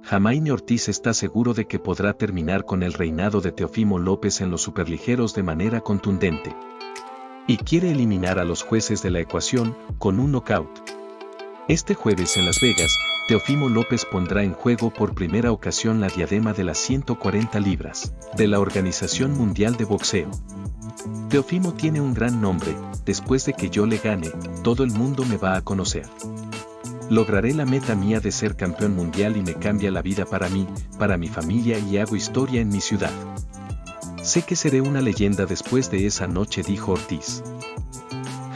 Jamaine Ortíz está seguro de que podrá terminar con el reinado de TEOFIMO López en los superligeros de manera contundente. Y quiere eliminar a los jueces de la ecuación con un knockout. Este jueves en Las Vegas, TEOFIMO López pondrá en juego por primera ocasión la diadema de las 140 libras de la Organización Mundial de Boxeo. TEOFIMO tiene un gran nombre, después de que yo le gane, todo el mundo me va a conocer. Lograré la meta mía de ser campeón mundial y me cambia la vida para mí, para mi familia y hago historia en mi ciudad. Sé que seré una leyenda después de esa noche, dijo Ortíz.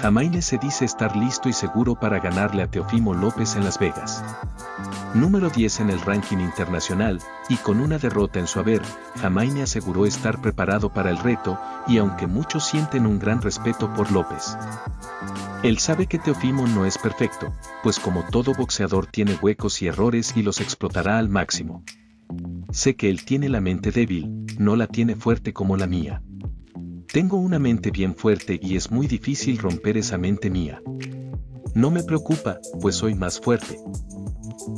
Jamaine se dice estar listo y seguro para ganarle a TEOFIMO López en Las Vegas. Número 10 en el ranking internacional, y con una derrota en su haber, Jamaine aseguró estar preparado para el reto, y aunque muchos sienten un gran respeto por López, él sabe que TEOFIMO no es perfecto, pues como todo boxeador tiene huecos y errores y los explotará al máximo. Sé que él tiene la mente débil, no la tiene fuerte como la mía. Tengo una mente bien fuerte y es muy difícil romper esa mente mía. No me preocupa, pues soy más fuerte,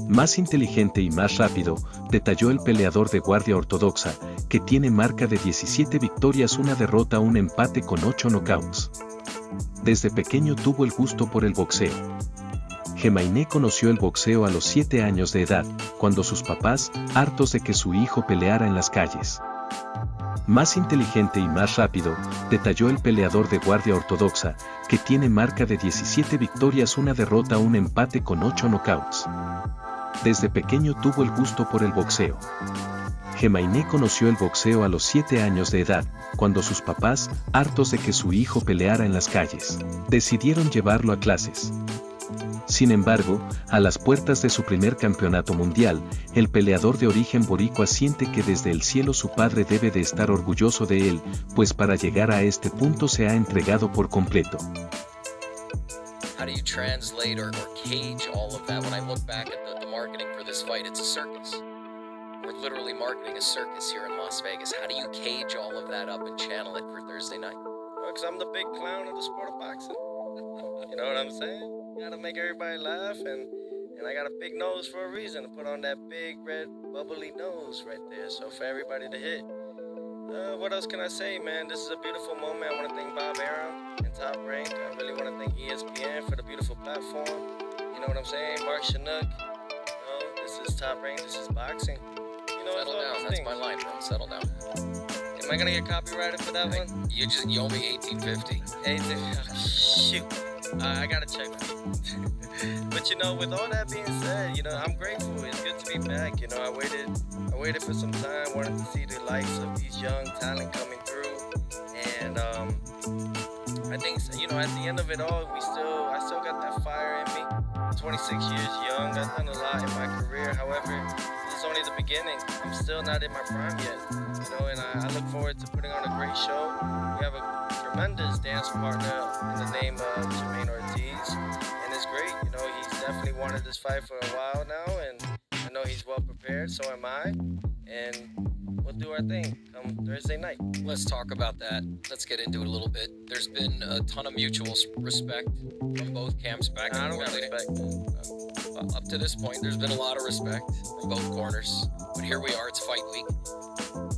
más inteligente y más rápido, detalló el peleador de guardia ortodoxa, que tiene marca de 17 victorias, una derrota, un empate con 8 knockouts. Desde pequeño tuvo el gusto por el boxeo. Jamaine conoció el boxeo a los 7 años de edad, cuando sus papás, hartos de que su hijo peleara en las calles. Más inteligente y más rápido, detalló el peleador de guardia ortodoxa, que tiene marca de 17 victorias, una derrota, un empate con 8 knockouts. Desde pequeño tuvo el gusto por el boxeo. Jamaine conoció el boxeo a los 7 años de edad, cuando sus papás, hartos de que su hijo peleara en las calles, decidieron llevarlo a clases. Sin embargo, a las puertas de su primer campeonato mundial, el peleador de origen boricua siente que desde el cielo su padre debe de estar orgulloso de él, pues para llegar a este punto se ha entregado por completo. How do you translate or cage all of that? When I look back at the marketing for this fight, it's a circus. We're literally marketing a circus here in Las Vegas. How do you cage all of that up and channel it for Thursday night? Well, because I'm the big clown of the sport of boxing. You know what I'm saying? Gotta make everybody laugh, and I got a big nose for a reason, to put on that big red bubbly nose right there, so for everybody to hit. What else can I say, man? This is a beautiful moment. I want to thank Bob Arum and Top Rank. I really want to thank ESPN for the beautiful platform. You know what I'm saying? Mark Chinook. This is Top Rank. This is boxing. You know, Settle down. That's my line, bro. Settle down. Am I gonna get copyrighted for that one? You owe me $18.50. Shoot. I gotta check. But you know, with all that being said, you know, I'm grateful. It's good to be back. You know, I waited for some time, wanted to see the likes of these young talent coming through, and I think, you know, at the end of it all, I still got that fire in me. 26 years young, I've done a lot in my career. However, this is only the beginning. I'm still not in my prime yet, you know, and I look forward to putting on a great show. We have a tremendous dance partner in the name of Jamaine Ortíz, and it's great. You know, he's definitely wanted this fight for a while now, and I know he's well prepared, so am I, and we'll do our thing come Thursday night. Let's talk about that. Let's get into it a little bit. There's been a ton of mutual respect from both camps back I in don't the early respect that. Up to this point, there's been a lot of respect from both corners, but here we are, it's fight week.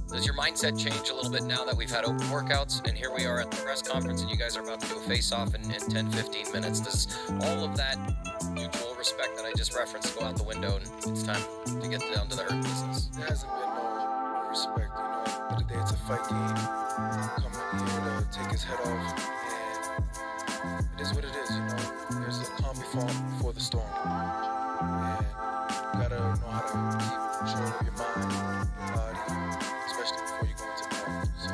Does your mindset change a little bit now that we've had open workouts and here we are at the press conference and you guys are about to do a face-off in 10-15 minutes? Does all of that mutual respect that I just referenced go out the window and it's time to get down to the hurt business? There hasn't been no respect, you know. At the end of the day, it's a fight game. Coming here to take his head off, and it is what it is, you know. There's a calm before the storm, and you gotta know how to keep control of your mind, your body, especially before you go into battle. So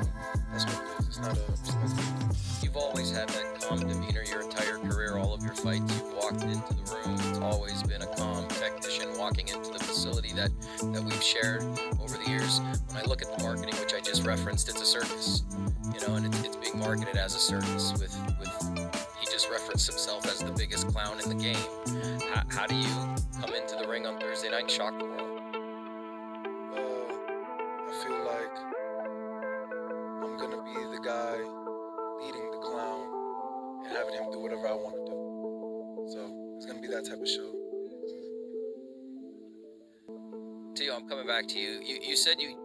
that's what it is. It's not a respect thing. You've always had that calm demeanor your entire career, all of your fights. You've walked into the room. It's always been a calm technician walking into the facility that we've shared over the years. When I look at the marketing, which I just referenced, it's a circus, you know, and it's being marketed as a circus with he just referenced himself as the biggest clown in the game. How do you come into the ring on Thursday night and shock the world? I feel like I'm gonna be the guy leading the clown and having him do whatever I want to do. So it's gonna be that type of show. Teo, I'm coming back to you. You said you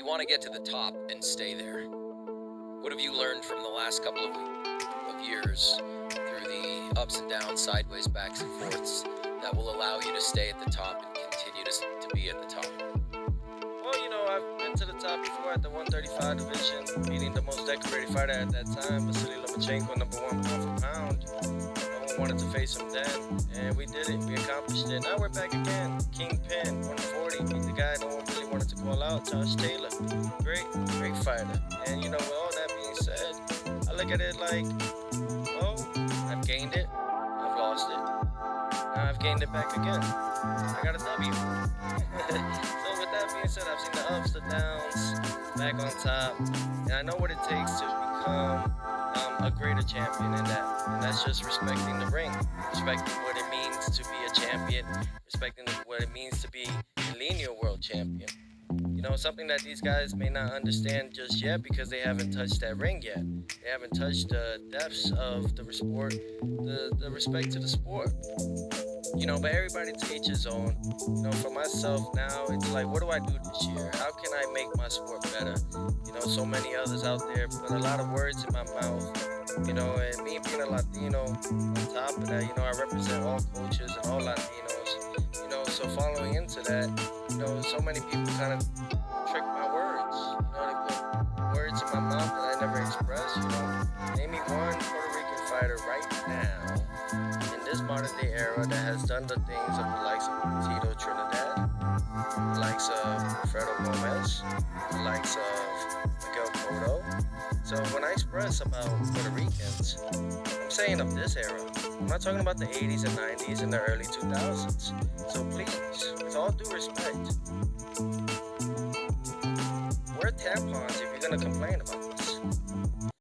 want to get to the top and stay there. What have you learned from the last couple of years through the ups and downs, sideways, backs and forths that will allow you to stay at the top and continue to be at the top? Well, you know, I've been to the top before at the 135 division, beating the most decorated fighter at that time, Vasily Lomachenko, #1 pound for pound. No one wanted to face him then, and we did it. We accomplished it. Now we're back again. Kingpin, 140, beat the guy no one really wanted to call out, Josh Taylor. Great fighter. And you know, with all that being said, I look at it like, oh, I've gained it, I've lost it, now I've gained it back again. I got a W. So with that being said, I've seen the ups, the downs, back on top, and I know what it takes to become a greater champion in that, and that's just respecting the ring, respecting what it means to be a champion, respecting what it means to be a linear world champion. You know, something that these guys may not understand just yet because they haven't touched that ring yet. They haven't touched the depths of the sport, the respect to the sport. You know, but everybody to each his own. You know, for myself now, it's like, what do I do this year? How can I make my sport better? You know, so many others out there put a lot of words in my mouth. You know, and me being a Latino, on top of that, you know, I represent all cultures and all Latinos. You know, so following into that, you know, so many people kind of trick my words. You know, they put words in my mouth that I never expressed. You know, name me one Puerto Rican fighter right now in this modern day era that has done the things of the likes of Tito Trinidad, the likes of Fredo Gomez, the likes of Miguel Cotto. So when I express about Puerto Ricans, I'm saying of this era. I'm not talking about the 80s and 90s and the early 2000s. So please, with all due respect, wear tampons if you're gonna complain about this.